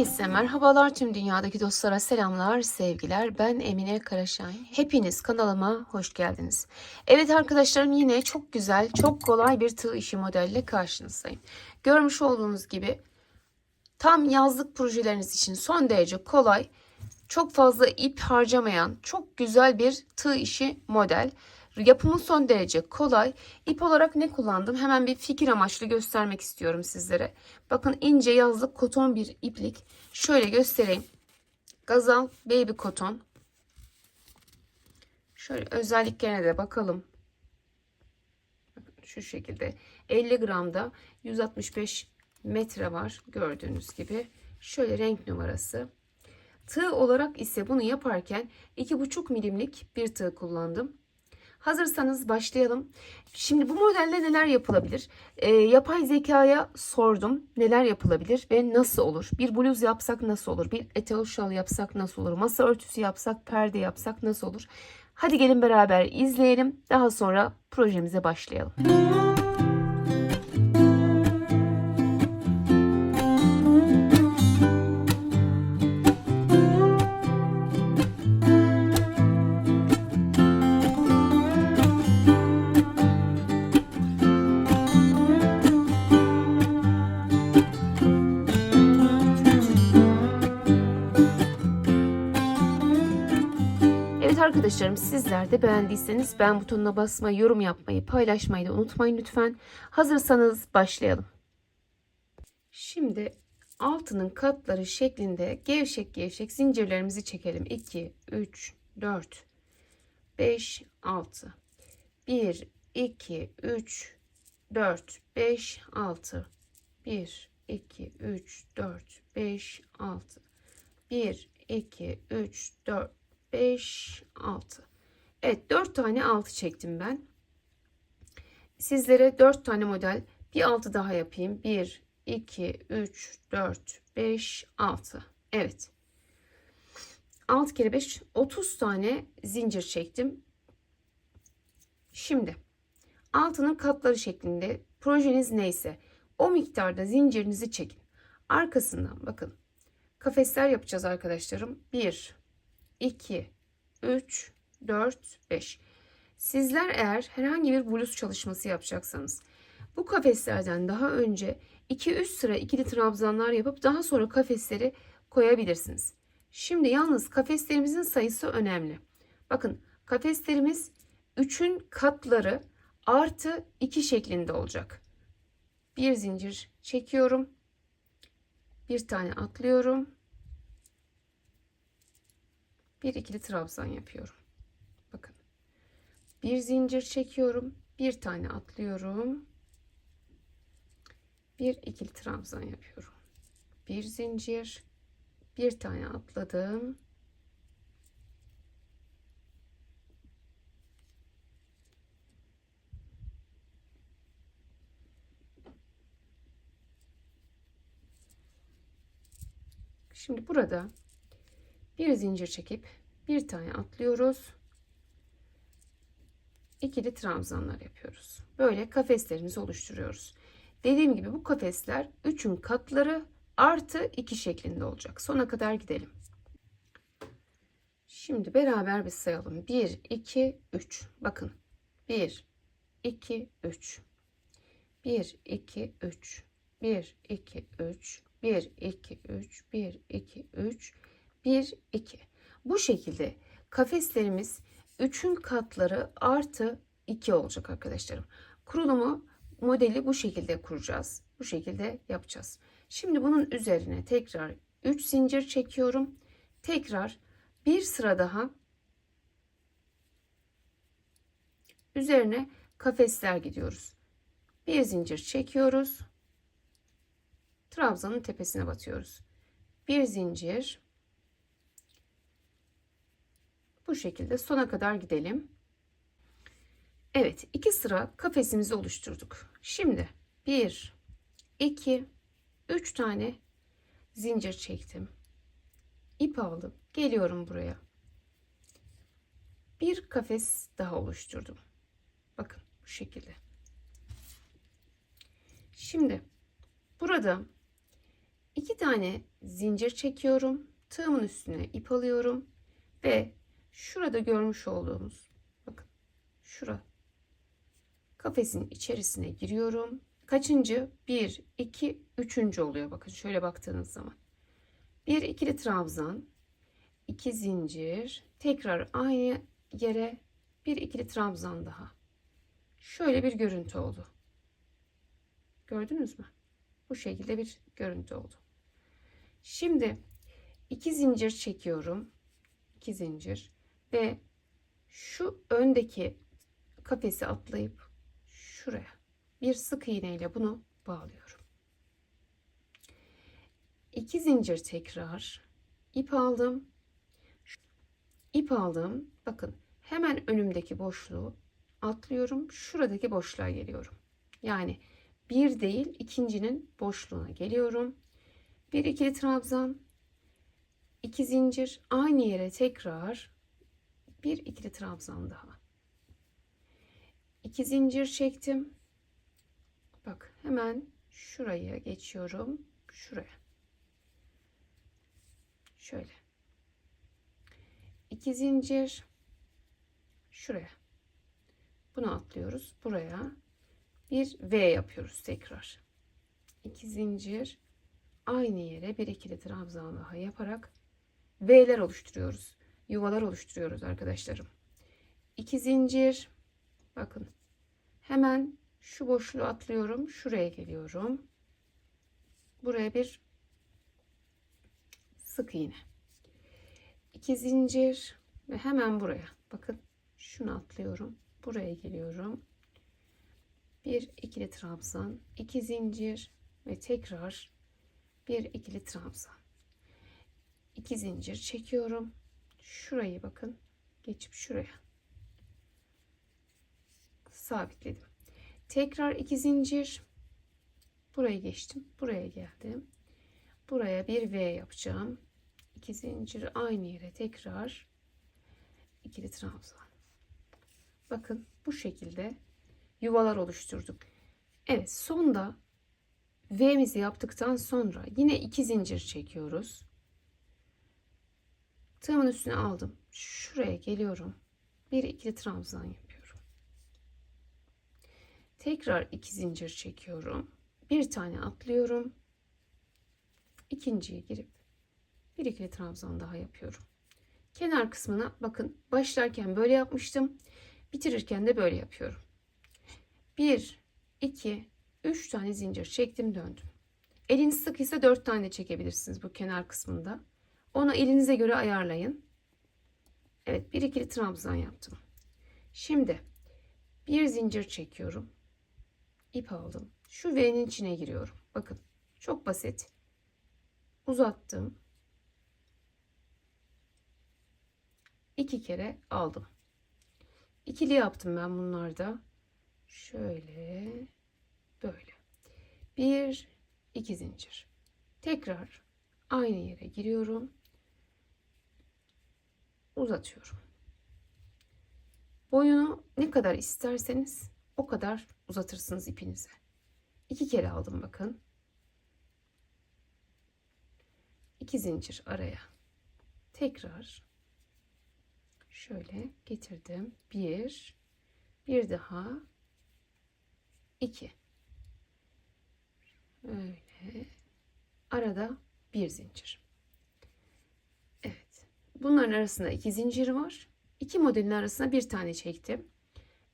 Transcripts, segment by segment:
Herkese merhabalar, tüm dünyadaki dostlara selamlar, sevgiler. Ben Emine Karaşahin. Hepiniz kanalıma hoş geldiniz. Evet arkadaşlarım, yine çok güzel, çok kolay bir tığ işi modelle karşınızdayım. Görmüş olduğunuz gibi tam yazlık projeleriniz için son derece kolay, çok fazla ip harcamayan çok güzel bir tığ işi model. Yapımı son derece kolay. İp olarak ne kullandım? Hemen bir fikir amaçlı göstermek istiyorum sizlere. Bakın, ince yazlık koton bir iplik. Şöyle göstereyim. Gazal Baby Koton. Şöyle özelliklerine de bakalım. Bakın şu şekilde 50 gramda 165 metre var gördüğünüz gibi. Şöyle renk numarası. Tığ olarak ise bunu yaparken 2,5 milimlik bir tığ kullandım. Hazırsanız başlayalım. Şimdi bu modelde neler yapılabilir? Yapay zekaya sordum neler yapılabilir ve nasıl olur? Bir bluz yapsak nasıl olur? Bir eteği şal yapsak nasıl olur? Masa örtüsü yapsak, perde yapsak nasıl olur? Hadi gelin beraber izleyelim. Daha sonra projemize başlayalım. Evet arkadaşlarım, sizler de beğendiyseniz beğen butonuna basmayı, yorum yapmayı, paylaşmayı da unutmayın lütfen. Hazırsanız başlayalım. Şimdi altının katları şeklinde gevşek gevşek zincirlerimizi çekelim. 2, 3, 4, 5, 6. 1, 2, 3, 4, 5, 6. 1, 2, 3, 4, 5, 6. 1, 2, 3, 4, 5, 6. Evet, 4 tane 6 çektim ben. Sizlere 4 tane model, bir 6 daha yapayım. 1, 2, 3, 4, 5, 6. Evet. 6 kere 5, 30 tane zincir çektim. Şimdi altının katları şeklinde projeniz neyse o miktarda zincirinizi çekin. Arkasından bakın, kafesler yapacağız arkadaşlarım. 1, 2, 3, 4, 5. Sizler eğer herhangi bir bluz çalışması yapacaksanız bu kafeslerden daha önce 2-3 sıra ikili trabzanlar yapıp daha sonra kafesleri koyabilirsiniz. Şimdi yalnız kafeslerimizin sayısı önemli. Bakın, kafeslerimiz 3'ün katları artı 2 şeklinde olacak. Bir zincir çekiyorum. Bir tane atlıyorum. Bir ikili trabzan yapıyorum. Bakın. Bir zincir çekiyorum. Bir tane atlıyorum. Bir ikili trabzan yapıyorum. Bir zincir. Bir tane atladım. Şimdi burada bir zincir çekip bir tane atlıyoruz. İkili trabzanlar yapıyoruz. Böyle kafeslerimizi oluşturuyoruz. Dediğim gibi bu kafesler 3'ün katları artı 2 şeklinde olacak. Sona kadar gidelim. Şimdi beraber bir sayalım. 1, 2, 3. Bakın. 1, 2, 3. 1, 2, 3. 1, 2, 3. 1, 2, 3. 1, 2, 3. 1, 2. Bu şekilde kafeslerimiz 3'ün katları artı 2 olacak arkadaşlarım. Kurulumu, modeli bu şekilde kuracağız. Bu şekilde yapacağız. Şimdi bunun üzerine tekrar 3 zincir çekiyorum. Tekrar bir sıra daha üzerine kafesler gidiyoruz. Bir zincir çekiyoruz. Trabzanın tepesine batıyoruz. Bir zincir. Bu şekilde sona kadar gidelim. Evet, 2 sıra kafesimizi oluşturduk. Şimdi 1, 2, 3 tane zincir çektim. İp aldım. Geliyorum buraya. Bir kafes daha oluşturdum. Bakın bu şekilde. Şimdi burada 2 tane zincir çekiyorum. Tığımın üstüne ip alıyorum ve şurada görmüş olduğumuz, bakın şura, kafesin içerisine giriyorum. Kaçıncı? 1, 2, 3. oluyor. Bakın şöyle baktığınız zaman. Bir ikili trabzan, 2 zincir, tekrar aynı yere bir ikili trabzan daha. Şöyle bir görüntü oldu. Gördünüz mü? Bu şekilde bir görüntü oldu. Şimdi 2 zincir çekiyorum. 2 zincir ve şu öndeki kafesi atlayıp şuraya bir sık iğne ile bunu bağlıyorum. 2 zincir tekrar ip aldım. İp aldım. Bakın hemen önümdeki boşluğu atlıyorum. Şuradaki boşluğa geliyorum. Yani bir değil, ikincinin boşluğuna geliyorum. Bir ikili trabzan, 2 zincir, aynı yere tekrar bir ikili trabzan daha. 2 zincir çektim. Bak hemen şuraya geçiyorum. Şuraya. Şöyle. 2 zincir şuraya. Bunu atlıyoruz. Buraya bir V yapıyoruz tekrar. 2 zincir aynı yere bir ikili trabzan daha yaparak V'ler oluşturuyoruz. Yuvalar oluşturuyoruz arkadaşlarım. 2 zincir, bakın hemen şu boşluğu atlıyorum. Şuraya geliyorum. Buraya bir sık iğne. 2 zincir ve hemen buraya. Bakın şunu atlıyorum. Buraya geliyorum. Bir ikili trabzan, 2 zincir ve tekrar bir ikili trabzan. 2 zincir çekiyorum. Şurayı bakın. Geçip şuraya sabitledim. Tekrar 2 zincir. Buraya geçtim. Buraya geldim. Buraya bir V yapacağım. 2 zincir aynı yere tekrar ikili trabzan. Bakın bu şekilde yuvalar oluşturduk. Evet, sonda V'mizi yaptıktan sonra yine 2 zincir çekiyoruz. Tığımın üstüne aldım. Şuraya geliyorum. Bir ikili trabzan yapıyorum. Tekrar 2 zincir çekiyorum. Bir tane atlıyorum. İkinciye girip bir ikili trabzan daha yapıyorum. Kenar kısmına bakın, başlarken böyle yapmıştım. Bitirirken de böyle yapıyorum. 1, 2, 3 tane zincir çektim, döndüm. Eliniz sıkıysa 4 tane de çekebilirsiniz bu kenar kısmında. Onu elinize göre ayarlayın. Evet, bir ikili trabzan yaptım. Şimdi bir zincir çekiyorum. İp aldım. Şu V'nin içine giriyorum. Bakın çok basit. Uzattım. 2 kere aldım. İkili yaptım ben bunlarda. Şöyle, böyle. 1, 2 zincir. Tekrar aynı yere giriyorum. Uzatıyorum. Boyunu ne kadar isterseniz o kadar uzatırsınız ipinizi. 2 kere aldım bakın. 2 zincir araya. Tekrar şöyle getirdim. 1, bir daha 2. Öyle. Arada bir zincir. Evet. Bunların arasında 2 zincir var. 2 modelin arasına bir tane çektim.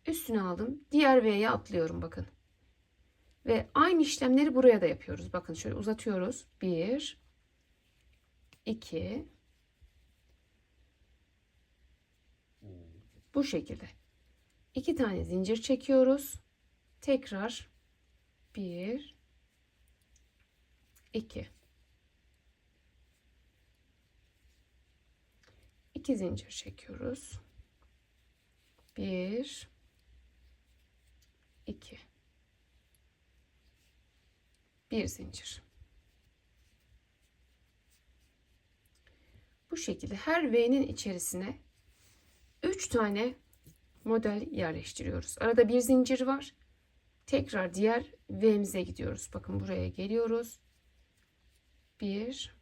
Üstüne aldım. Diğer V'ye atlıyorum bakın. Ve aynı işlemleri buraya da yapıyoruz. Bakın şöyle uzatıyoruz. 1, 2. Bu şekilde. 2 tane zincir çekiyoruz. Tekrar 1, 2. 2 zincir çekiyoruz. 1, 2. Bir zincir. Bu şekilde her V'nin içerisine 3 tane model yerleştiriyoruz. Arada bir zincir var. Tekrar diğer V'mize gidiyoruz. Bakın buraya geliyoruz. 1,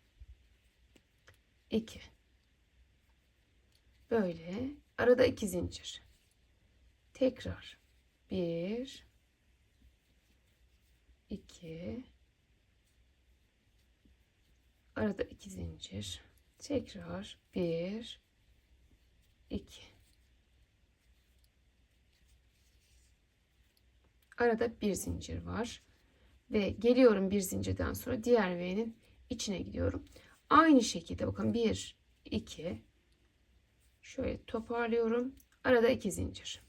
2. Böyle arada 2 zincir. Tekrar 1, 2. Arada 2 zincir. Tekrar 1, 2. Arada bir zincir var. Ve geliyorum bir zincirden sonra diğer V'nin içine gidiyorum. Aynı şekilde bakın 1, 2. Şöyle toparlıyorum. Arada 2 zincir.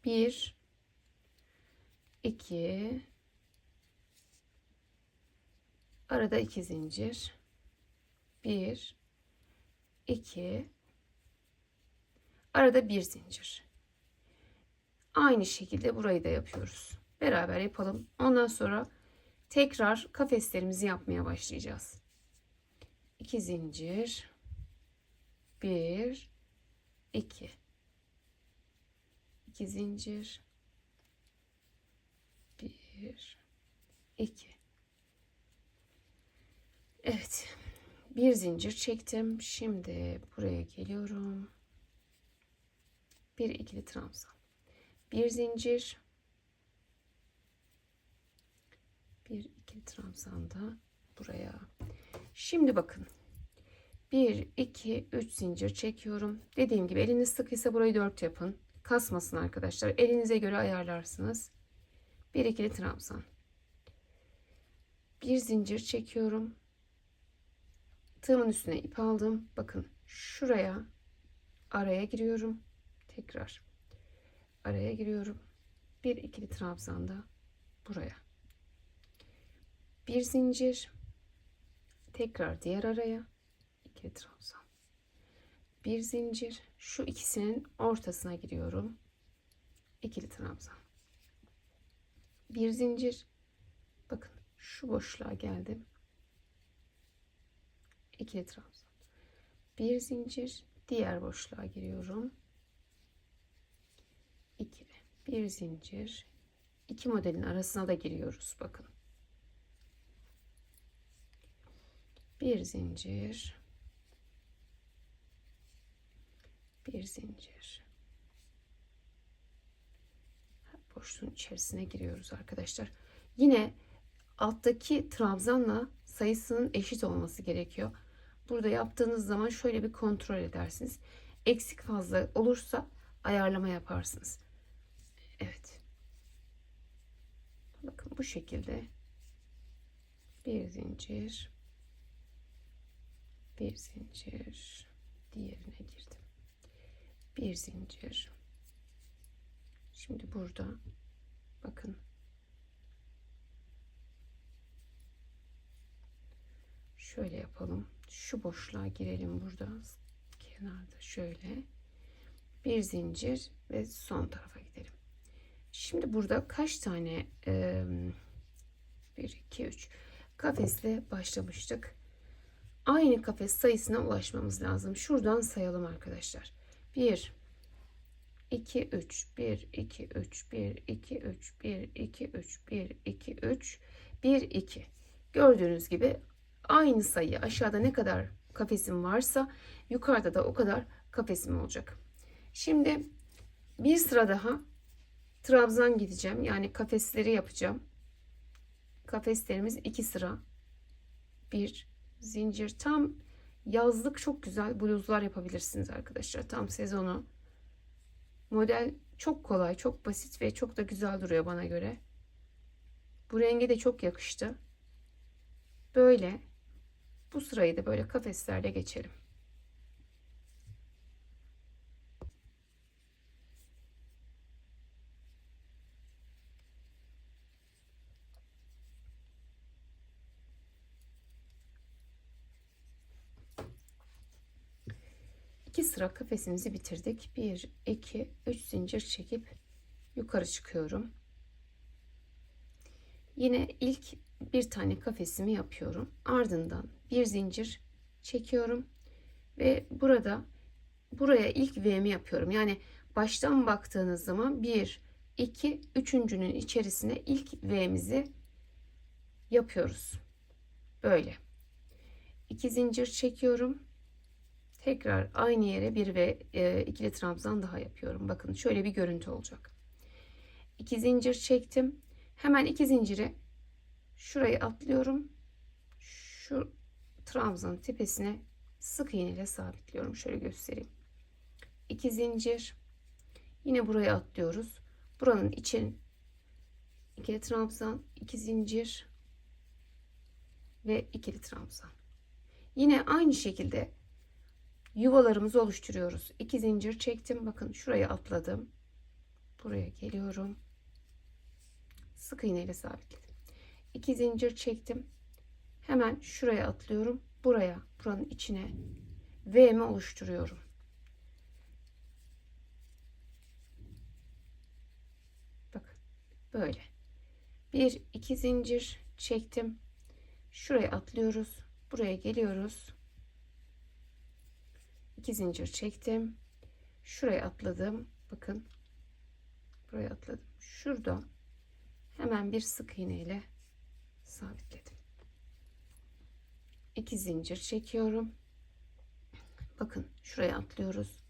1, 2. Arada 2 zincir. 1, 2. Arada bir zincir. Aynı şekilde burayı da yapıyoruz. Beraber yapalım. Ondan sonra tekrar kafeslerimizi yapmaya başlayacağız. 2 zincir. 1, 2. 2 zincir. 1, 2. Evet. Bir zincir çektim. Şimdi buraya geliyorum. Bir ikili trabzan. Bir zincir. Bir ikili trabzan da buraya. Şimdi bakın. 1, 2, 3 zincir çekiyorum. Dediğim gibi eliniz sıkıysa burayı 4 yapın. Kasmasın arkadaşlar. Elinize göre ayarlarsınız. Bir ikili trabzan. Bir zincir çekiyorum. Tığımın üstüne ip aldım. Bakın şuraya araya giriyorum. Tekrar araya giriyorum. Bir ikili trabzan da buraya. Bir zincir. Tekrar diğer araya. İkili trabzan. Bir zincir. Şu ikisinin ortasına giriyorum. İkili trabzan. Bir zincir. Bakın şu boşluğa geldim. İkili trabzan. Bir zincir. Diğer boşluğa giriyorum. İkili. Bir zincir. İki modelin arasına da giriyoruz. Bakın. Bir zincir. Bir zincir. Boşluğun içerisine giriyoruz arkadaşlar. Yine alttaki trabzanla sayısının eşit olması gerekiyor. Burada yaptığınız zaman şöyle bir kontrol edersiniz. Eksik fazla olursa ayarlama yaparsınız. Evet. Bakın bu şekilde bir zincir, bir zincir, diğerine girdim. Bir zincir. Şimdi burada bakın şöyle yapalım. Şu boşluğa girelim burada. Kenarda şöyle. Bir zincir ve son tarafa gidelim. Şimdi burada kaç tane 1, 2, 3 kafesle başlamıştık. Aynı kafes sayısına ulaşmamız lazım. Şuradan sayalım arkadaşlar. 1, 2, 3, 1, 2, 3, 1, 2, 3, 1, 2, 3, 1, 2, 3, 1, 2. Gördüğünüz gibi aynı sayı aşağıda ne kadar kafesim varsa yukarıda da o kadar kafesim olacak. Şimdi bir sıra daha trabzan gideceğim. Yani kafesleri yapacağım. Kafeslerimiz 2 sıra. Bir zincir. Tam yazlık çok güzel bluzlar yapabilirsiniz arkadaşlar. Tam sezonu. Model çok kolay, çok basit ve çok da güzel duruyor bana göre. Bu renge de çok yakıştı. Böyle bu sırayı da böyle kafeslerle geçelim. İki sıra kafesimizi bitirdik. 1, 2, 3 zincir çekip yukarı çıkıyorum. Yine ilk bir tane kafesimi yapıyorum. Ardından bir zincir çekiyorum ve buraya ilk V'mi yapıyorum. Yani baştan baktığınız zaman 1, 2, üçüncünün içerisine ilk V'mizi yapıyoruz. Böyle. 2 zincir çekiyorum. Tekrar aynı yere bir ve ikili trabzan daha yapıyorum. Bakın şöyle bir görüntü olacak. 2 zincir çektim. Hemen 2 zinciri şuraya atlıyorum. Şu trabzanın tepesine sık iğne ile sabitliyorum. Şöyle göstereyim. 2 zincir. Yine buraya atlıyoruz. Buranın için ikili trabzan, 2 zincir ve ikili trabzan. Yine aynı şekilde yuvalarımızı oluşturuyoruz. 2 zincir çektim. Bakın şuraya atladım. Buraya geliyorum. Sık iğne ile sabitledim. 2 zincir çektim. Hemen şuraya atlıyorum. Buranın içine V'mi oluşturuyorum. Bakın böyle. 1 2 zincir çektim. Şuraya atlıyoruz. Buraya geliyoruz. 2 zincir çektim. Şuraya atladım. Bakın. Buraya atladım. Şurada hemen bir sık iğne ile sabitledim. 2 zincir çekiyorum. Bakın şuraya atlıyoruz.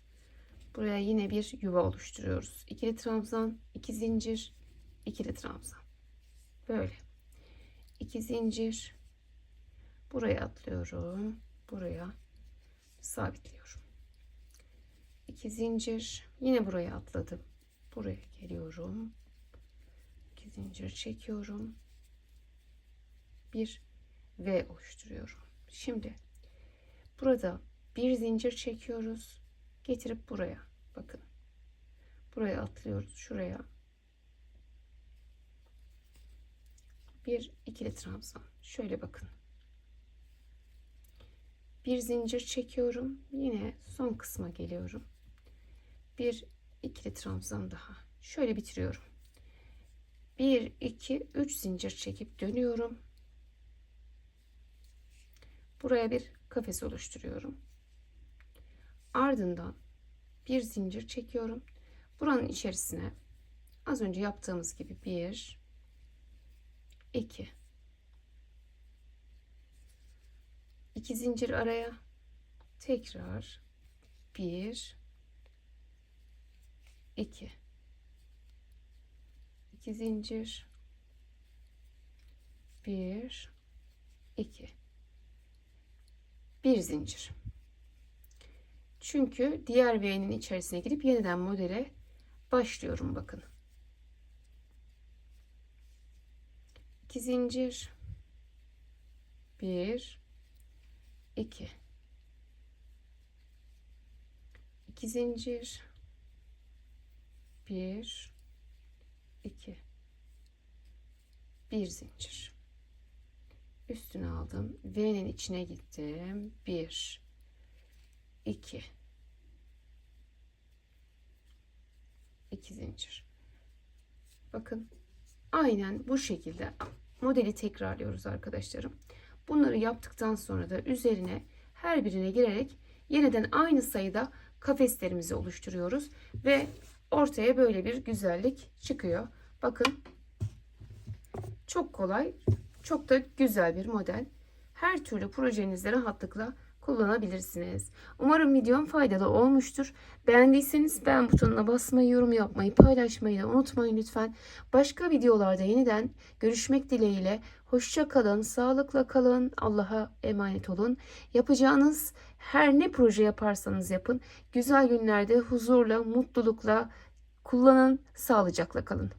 Buraya yine bir yuva oluşturuyoruz. İkili trabzan, 2 zincir, ikili trabzan. Böyle. 2 zincir. Buraya atlıyorum. Buraya sabitliyorum. 2 zincir. Yine buraya atladım. Buraya geliyorum. 2 zincir çekiyorum. Bir V oluşturuyorum. Şimdi burada bir zincir çekiyoruz. Getirip buraya. Bakın. Buraya atlıyoruz. Şuraya. Bir ikili trabzan. Şöyle bakın. Bir zincir çekiyorum. Yine son kısma geliyorum. Bir ikili trabzan daha. Şöyle bitiriyorum. 1 2 3 zincir çekip dönüyorum. Buraya bir kafes oluşturuyorum. Ardından bir zincir çekiyorum. Buranın içerisine az önce yaptığımız gibi 1 2 2 zincir araya, tekrar 1 2 2 zincir, 1 2 1 zincir. Çünkü diğer V'nin içerisine girip yeniden modele başlıyorum. Bakın. 2 zincir, 1 2 2 zincir, 1 2 1 zincir. Üstüne aldım. V'nin içine gittim. 1 2 2 zincir. Bakın. Aynen bu şekilde modeli tekrarlıyoruz arkadaşlarım. Bunları yaptıktan sonra da üzerine her birine girerek yeniden aynı sayıda kafeslerimizi oluşturuyoruz ve ortaya böyle bir güzellik çıkıyor. Bakın çok kolay, çok da güzel bir model. Her türlü projenizde rahatlıkla kullanabilirsiniz. Umarım videom faydalı olmuştur. Beğendiyseniz beğen butonuna basmayı, yorum yapmayı, paylaşmayı da unutmayın lütfen. Başka videolarda yeniden görüşmek dileğiyle. Hoşça kalın, sağlıkla kalın, Allah'a emanet olun. Yapacağınız her ne proje yaparsanız yapın. Güzel günlerde huzurla, mutlulukla kullanın, sağlıcakla kalın.